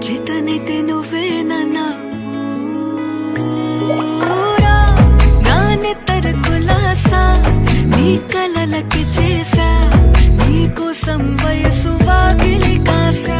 చేతనైతే నువ్వేనన్నా పూరా నా నెత్తర కులాసా నీ కలలకి చేసా నీ కోసం వయసు వాకిలి కాసా